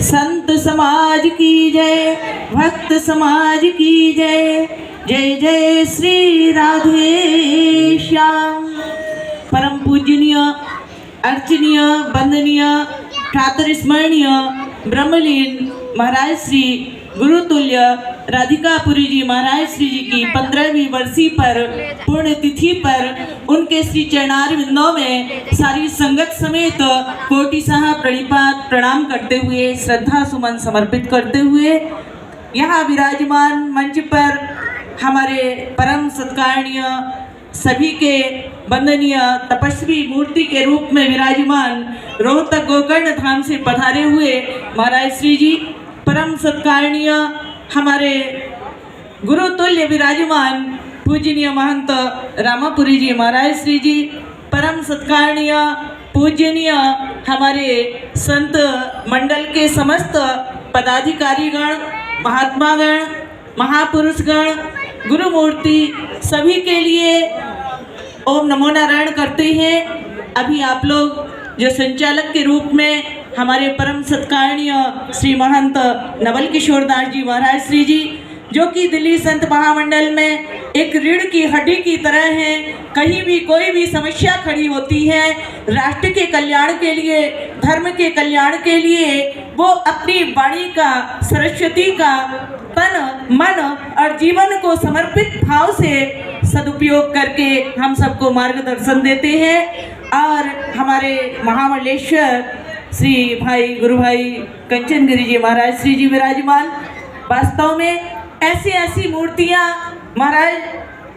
संत समाज की जय, भक्त समाज की जय। जय जय श्री राधे श्याम। परम पूजनीय, अर्चनीय, वंदनीय, ठाकुर स्मरणीय ब्रह्मलीन महाराज श्री गुरुतुल्य राधिकापुरी जी महाराज श्री जी की 15वीं वर्षी पर पुण्य तिथि पर उनके श्री चरणारविंदों में सारी संगत समेत कोटिशाह प्रणिपात प्रणाम करते हुए श्रद्धा सुमन समर्पित करते हुए यहाँ विराजमान मंच पर हमारे परम सत्कारणीय सभी के वंदनीय तपस्वी मूर्ति के रूप में विराजमान रोहतक गोकर्ण धाम से पधारे हुए महाराज श्री जी, परम सत्कारणीय हमारे गुरुतुल्य विराजमान पूजनीय महंत रामापुरी जी महाराज श्री जी, परम सत्कारणीय पूजनीय हमारे संत मंडल के समस्त पदाधिकारीगण, महात्मागण, महापुरुषगण, गुरुमूर्ति सभी के लिए ओम नमो नारायण करते हैं। अभी आप लोग जो संचालक के रूप में हमारे परम सत्कारणीय श्री महंत नवल किशोर दास जी महाराज श्री जी, जो कि दिल्ली संत महामंडल में एक रीढ़ की हड्डी की तरह हैं। कहीं भी कोई भी समस्या खड़ी होती है, राष्ट्र के कल्याण के लिए, धर्म के कल्याण के लिए वो अपनी वाणी का, सरस्वती का तन मन और जीवन को समर्पित भाव से सदुपयोग करके हम सबको मार्गदर्शन देते हैं। और हमारे महामंडलेश्वर श्री भाई गुरु भाई कंचन गिरी जी महाराज श्री जी विराजमान। वास्तव में ऐसी ऐसी मूर्तियाँ महाराज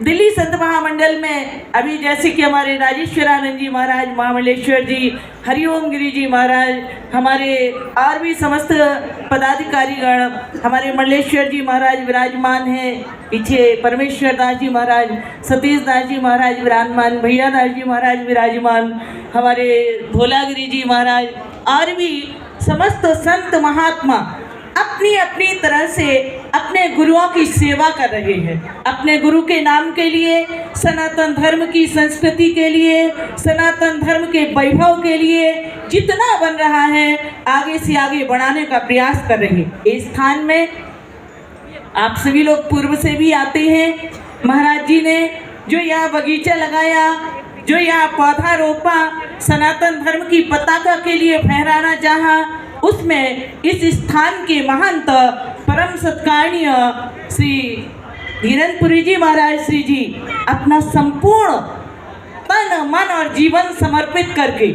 दिल्ली संत महामंडल में अभी जैसे कि हमारे राजेश्वरानंद जी महाराज महामंडलेश्वर जी, हरिओम गिरी जी महाराज, हमारे और भी समस्त पदाधिकारीगण, हमारे मंडलेश्वर जी महाराज विराजमान हैं। पीछे परमेश्वर दास जी महाराज, सतीश दास जी महाराज विराजमान, भैया दास जी महाराज विराजमान, हमारे भोलागिरी जी महाराज और भी समस्त संत महात्मा अपनी अपनी तरह से अपने गुरुओं की सेवा कर रहे हैं। अपने गुरु के नाम के लिए, सनातन धर्म की संस्कृति के लिए, सनातन धर्म के वैभव के लिए जितना बन रहा है आगे से आगे बढ़ाने का प्रयास कर रहे हैं। इस स्थान में आप सभी लोग पूर्व से भी आते हैं। महाराज जी ने जो यहाँ बगीचा लगाया, जो यहाँ पौधा रोपा, सनातन धर्म की पताका के लिए फहराना चाहा, उसमें इस स्थान के महंत परम सत्कारणीय श्री धीरनपुरी जी महाराज श्री जी अपना संपूर्ण तन मन और जीवन समर्पित करके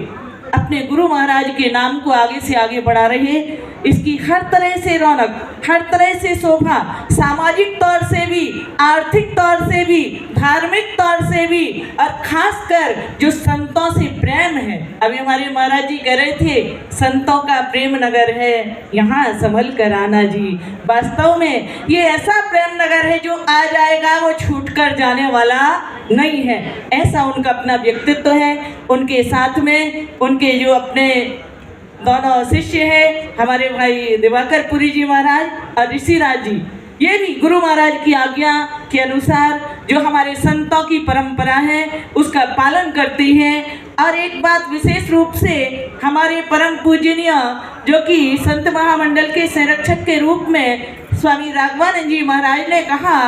अपने गुरु महाराज के नाम को आगे से आगे बढ़ा रहे हैं। इसकी हर तरह से रौनक, हर तरह से शोभा, सामाजिक तौर से भी, आर्थिक तौर से भी, धार्मिक तौर से भी और खासकर जो संतों से प्रेम है। अभी हमारे महाराज जी कह रहे थे संतों का प्रेम नगर है, यहाँ संभल कर आना जी। वास्तव में ये ऐसा प्रेम नगर है जो आ जाएगा वो छूट कर जाने वाला नहीं है। ऐसा उनका अपना व्यक्तित्व है। उनके साथ में उनके जो अपने दोनों शिष्य हैं, हमारे भाई दिवाकर पुरी जी महाराज और ऋषिराज जी, ये भी गुरु महाराज की आज्ञा के अनुसार जो हमारे संतों की परंपरा है उसका पालन करते हैं। और एक बात विशेष रूप से हमारे परम पूजनीय जो कि संत महामंडल के संरक्षक के रूप में स्वामी राघवानंद जी महाराज ने कहा,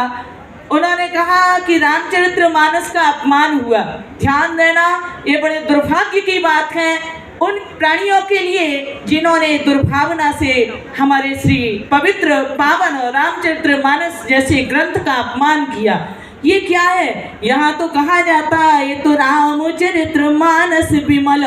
उन्होंने कहा कि रामचरित्र मानस का अपमान हुआ। ध्यान देना, ये बड़े दुर्भाग्य की बात है उन प्राणियों के लिए जिन्होंने दुर्भावना से हमारे श्री पवित्र पावन रामचरित्र मानस जैसे ग्रंथ का अपमान किया। ये क्या है? यहाँ तो कहा जाता है ये तो रामचरित्र मानस विमल,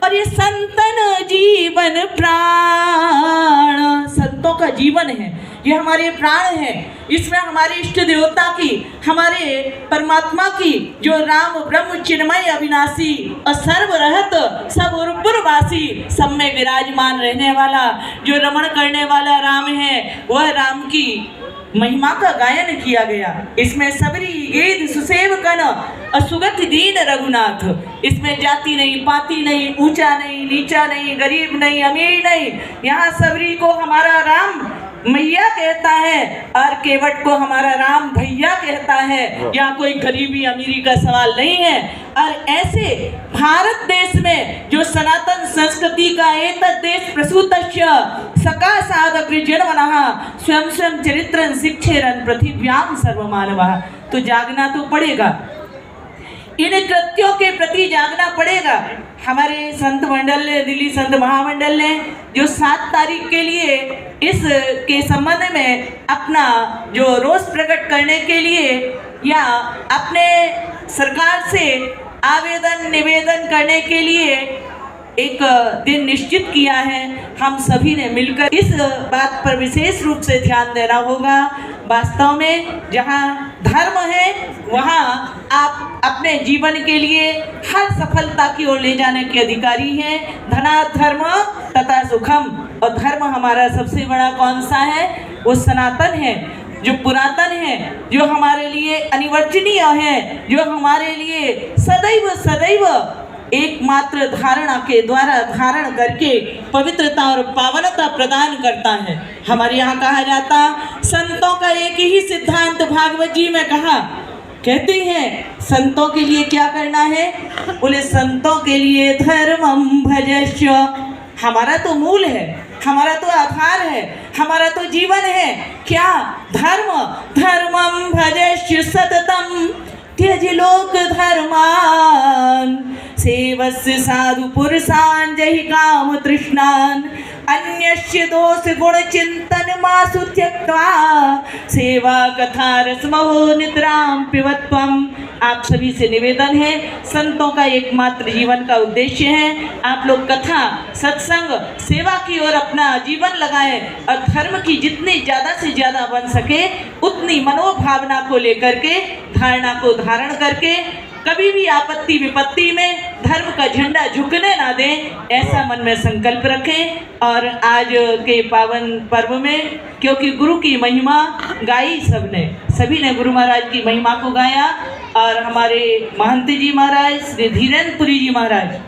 और ये संतन जीवन प्राण, संतों का जीवन है, ये हमारे प्राण है। इसमें हमारे इष्ट देवता की, हमारे परमात्मा की जो राम ब्रह्म चिन्मय अविनाशी और सर्वरहत सब उर्पुरवासी सब में विराजमान रहने वाला जो रमण करने वाला राम है, वह राम की महिमा का गायन किया गया। इसमें सबरी गीत सुसेव कन असुगत दीन रघुनाथ, इसमें जाति नहीं, पाति नहीं, ऊंचा नहीं, नीचा नहीं, गरीब नहीं, अमीर नहीं, यहाँ सबरी को हमारा राम मैया कहता है और केवट को हमारा राम भैया कहता है। यहाँ कोई गरीबी अमीरी का सवाल नहीं है। और ऐसे भारत देश में जो सनातन संस्कृति का एतत् देश प्रसूतस्य सका साधकृजन्मनः स्वयं स्वयं चरित्रं शिक्षेरन् पृथिव्यां सर्वमानवः। तो जागना तो पड़ेगा, इन कृत्यों के प्रति जागना पड़ेगा। हमारे संत मंडल ने, दिल्ली संत महामंडल ने जो 7 तारीख के लिए इस के संबंध में अपना जो रोष प्रकट करने के लिए या अपने सरकार से आवेदन निवेदन करने के लिए एक दिन निश्चित किया है, हम सभी ने मिलकर इस बात पर विशेष रूप से ध्यान देना होगा। वास्तव में जहाँ धर्म है वहाँ आप अपने जीवन के लिए हर सफलता की ओर ले जाने के अधिकारी हैं। धनात् धर्म तथा सुखम, और धर्म हमारा सबसे बड़ा कौन सा है? वो सनातन है, जो पुरातन है, जो हमारे लिए अनिवर्चनीय है, जो हमारे लिए सदैव सदैव एकमात्र धारणा के द्वारा धारण करके पवित्रता और पावनता प्रदान करता है। हमारे यहाँ कहा जाता, संतों का एक ही सिद्धांत भागवत जी में कहा, कहते हैं संतों के लिए क्या करना है? बोले संतों के लिए धर्मम भजस्व। हमारा तो मूल है, हमारा तो आधार है, हमारा तो जीवन है। क्या? धर्म। धर्मम भजस्व सततम त्यज लोक धर्मान सेवस्य साधु पुरुषान् जहि काम तृष्णान् अन्यस्य दोष गुण चिंतन मासु त्यक्त्वा सेवा कथा रसमहो निद्रां पिबत्वम्। आप सभी से निवेदन है, संतों का एकमात्र जीवन का उद्देश्य है आप लोग कथा सत्संग सेवा की ओर अपना जीवन लगाएं और धर्म की जितनी ज़्यादा से ज़्यादा बन सके उतनी मनोभावना को लेकर के, धारणा को धारण करके कभी भी आपत्ति विपत्ति में धर्म का झंडा झुकने ना दें, ऐसा मन में संकल्प रखें। और आज के पावन पर्व में क्योंकि गुरु की महिमा गाई सबने, सभी ने गुरु महाराज की महिमा को गाया और हमारे महंत जी महाराज श्री धीरेन्द्र पुरी जी महाराज,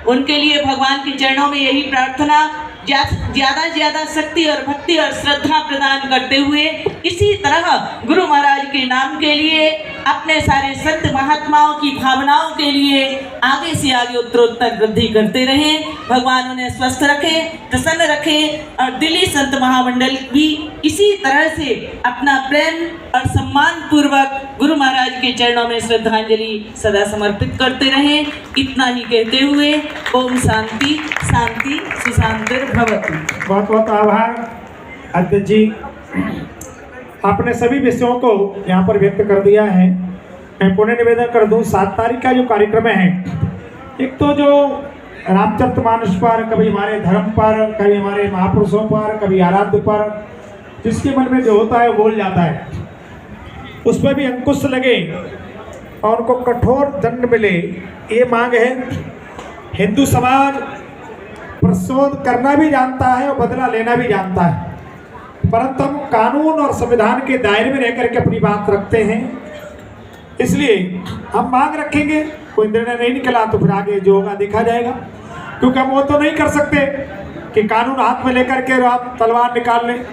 उनके लिए भगवान के चरणों में यही प्रार्थना, ज़्यादा से ज़्यादा शक्ति और भक्ति और श्रद्धा प्रदान करते हुए इसी तरह गुरु महाराज के नाम के लिए अपने सारे संत महात्माओं की भावनाओं के लिए आगे से आगे उत्तरोत्तर वृद्धि करते रहें। भगवान उन्हें स्वस्थ रखे, प्रसन्न रखे और दिल्ली संत महामंडल भी इसी तरह से अपना प्रेम और सम्मान पूर्वक गुरु महाराज के चरणों में श्रद्धांजलि सदा समर्पित करते रहें। इतना ही कहते हुए ओम शांति शांति सुशांतिर भवतु। बहुत बहुत आभार अध्यक्ष जी, आपने सभी विषयों को यहाँ पर व्यक्त कर दिया है। मैं पुनः निवेदन कर दूँ, 7 तारीख का जो कार्यक्रम है, एक तो जो रामचरितमानस पर, कभी हमारे धर्म पर, कभी हमारे महापुरुषों पर, कभी आराध्य पर, जिसके मन में जो होता है वो बोल जाता है, उस पर भी अंकुश लगे और उनको कठोर दंड मिले, ये मांग है। हिंदू समाज प्रतिशोध करना भी जानता है और बदला लेना भी जानता है, परंतु हम कानून और संविधान के दायरे में रहकर के अपनी बात रखते हैं। इसलिए हम मांग रखेंगे, कोई निर्णय नहीं निकला तो फिर आगे जो होगा देखा जाएगा, क्योंकि हम वो तो नहीं कर सकते कि कानून हाथ में लेकर के आप तलवार निकाल लें,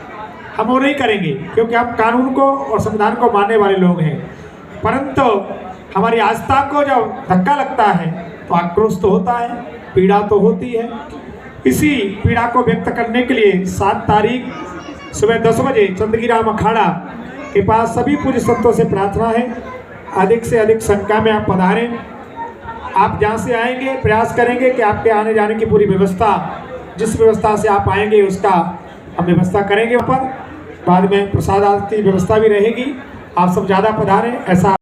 हम वो नहीं करेंगे, क्योंकि हम कानून को और संविधान को मानने वाले लोग हैं। परंतु हमारी आस्था को जब धक्का लगता है तो आक्रोश तो होता है, पीड़ा तो होती है। इसी पीड़ा को व्यक्त करने के लिए 7 तारीख सुबह 10 बजे चंद्रगिराम अखाड़ा के पास सभी पूज्य संतों से प्रार्थना है, अधिक से अधिक संख्या में आप पधारें। आप जहाँ से आएंगे प्रयास करेंगे कि आपके आने जाने की पूरी व्यवस्था, जिस व्यवस्था से आप आएंगे उसका हम व्यवस्था करेंगे। वहाँ पर बाद में प्रसाद की व्यवस्था भी रहेगी। आप सब ज़्यादा पधारें, ऐसा